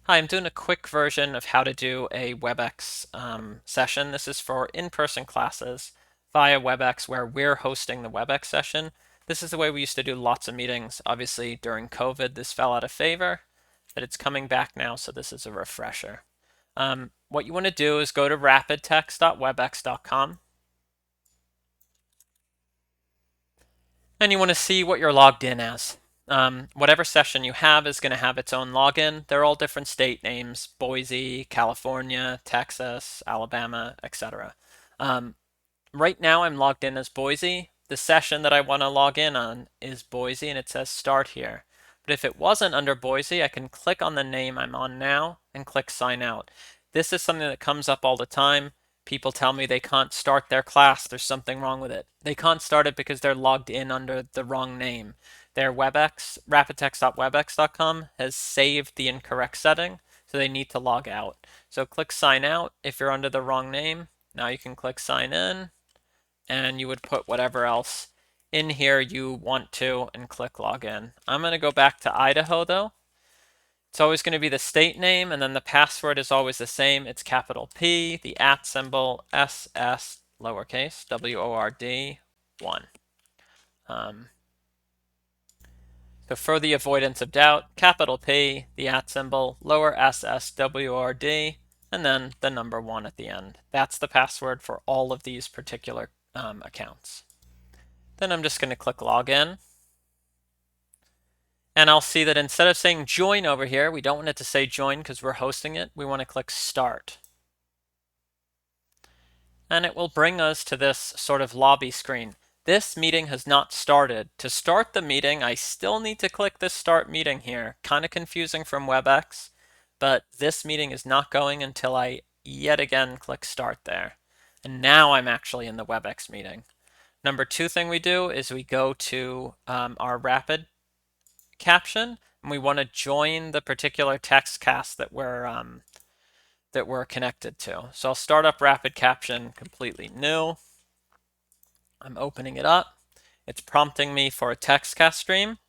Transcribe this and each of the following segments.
Hi, I'm doing a quick version of how to do a Webex session. This is for in-person classes via Webex where we're hosting the Webex session. This is the way we used to do lots of meetings. Obviously, during COVID, this fell out of favor, but it's coming back now, so this is a refresher. What you want to do is go to rapidtext.webex.com and you want to see what you're logged in as. Whatever session you have is going to have its own login. They're all different state names: Boise, California, Texas, Alabama, etc. Right now I'm logged in as Boise. The session that I want to log in on is Boise and it says start here. But if it wasn't under Boise, I can click on the name I'm on now and click sign out. This is something that comes up all the time. People tell me they can't start their class. There's something wrong with it. They can't start it because they're logged in under the wrong name. Their Webex, rapidtext.webex.com, has saved the incorrect setting, so they need to log out. So click sign out if you're under the wrong name. Now you can click sign in and you would put whatever else in here you want to and click login. I'm going to go back to Idaho though. It's always going to be the state name and then the password is always the same. It's capital P, the @ symbol, SS, lowercase, WORD, 1. Um, so for the avoidance of doubt, capital P, the @ symbol, lower SS, WORD, and then the number 1 at the end. That's the password for all of these particular accounts. Then I'm just going to click login. And I'll see that instead of saying join over here, we don't want it to say join because we're hosting it. We want to click start. And it will bring us to this sort of lobby screen. This meeting has not started. To start the meeting, I still need to click this start meeting here. Kind of confusing from WebEx, but this meeting is not going until I yet again click start there. And now I'm actually in the WebEx meeting. Number 2 thing we do is we go to our rapid caption and we want to join the particular text cast that we're connected to. So I'll start up rapid caption completely new. I'm opening it up. It's prompting me for a textcast stream.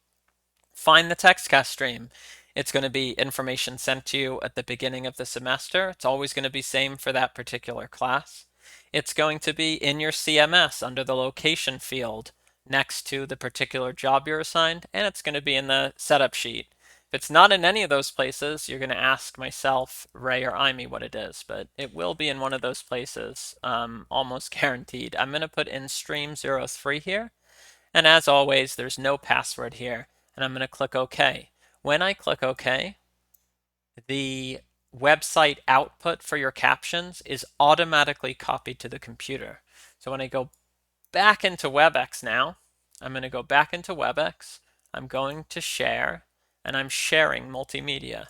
Find the textcast stream. It's going to be information sent to you at the beginning of the semester. It's always going to be same for that particular class. It's going to be in your CMS under the location field next to the particular job you're assigned, and it's going to be in the setup sheet. If it's not in any of those places, you're going to ask myself, Ray, or Imi what it is, but it will be in one of those places, almost guaranteed. I'm going to put in stream03 here, and as always, there's no password here, and I'm going to click OK. When I click OK, the website output for your captions is automatically copied to the computer. So when I go back into WebEx now, I'm going to go back into WebEx, I'm going to share, and I'm sharing multimedia.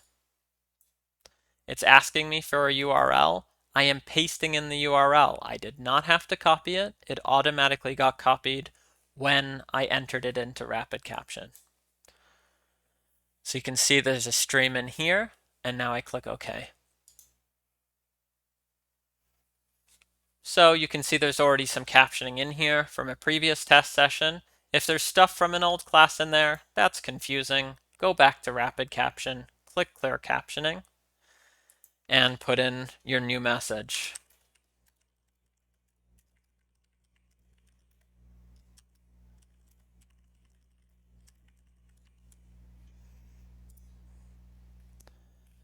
It's asking me for a URL. I am pasting in the URL. I did not have to copy it. It automatically got copied when I entered it into Rapid Caption. So you can see there's a stream in here, and now I click OK. So you can see there's already some captioning in here from a previous test session. If there's stuff from an old class in there, that's confusing. Go back to Rapid Caption, click Clear Captioning, and put in your new message.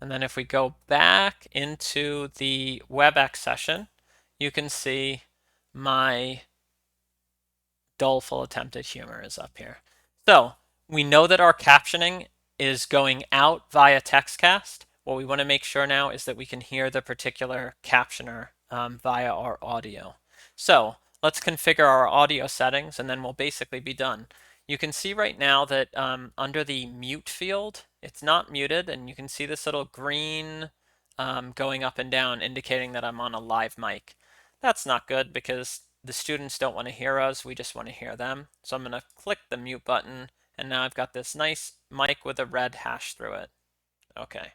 And then if we go back into the WebEx session, you can see my doleful attempt at humor is up here. So we know that our captioning is going out via TextCast. What we want to make sure now is that we can hear the particular captioner via our audio. So let's configure our audio settings and then we'll basically be done. You can see right now that under the mute field, it's not muted, and you can see this little green going up and down indicating that I'm on a live mic. That's not good because the students don't want to hear us, we just want to hear them. So I'm going to click the mute button, and now I've got this nice mic with a red hash through it. Okay.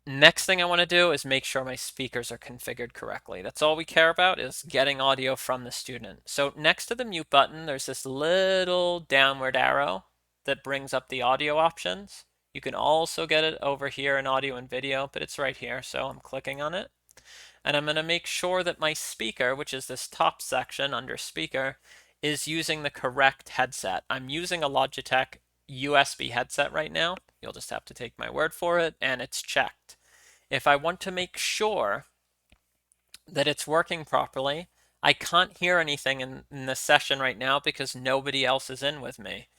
Next thing I want to do is make sure my speakers are configured correctly. That's all we care about, is getting audio from the student. So next to the mute button, there's this little downward arrow that brings up the audio options. You can also get it over here in audio and video, but it's right here, so I'm clicking on it. And I'm going to make sure that my speaker, which is this top section under speaker, is using the correct headset. I'm using a Logitech USB headset right now. You'll just have to take my word for it, and it's checked. If I want to make sure that it's working properly, I can't hear anything in this session right now because nobody else is in with me.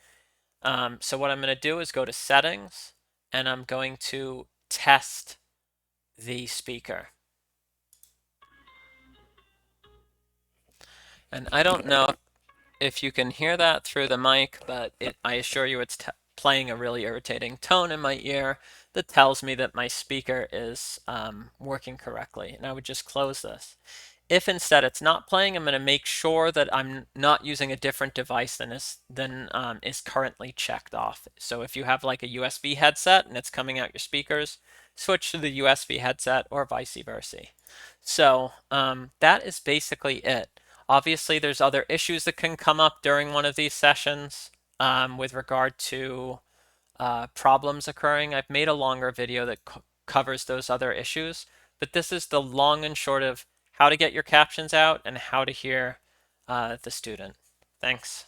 So what I'm going to do is go to settings, and I'm going to test the speaker. And I don't know if you can hear that through the mic, but I assure you it's playing a really irritating tone in my ear that tells me that my speaker is working correctly. And I would just close this. If instead it's not playing, I'm going to make sure that I'm not using a different device than is currently checked off. So if you have like a USB headset and it's coming out your speakers, switch to the USB headset or vice versa. So that is basically it. Obviously, there's other issues that can come up during one of these sessions with regard to problems occurring. I've made a longer video that covers those other issues, but this is the long and short of how to get your captions out and how to hear the student. Thanks.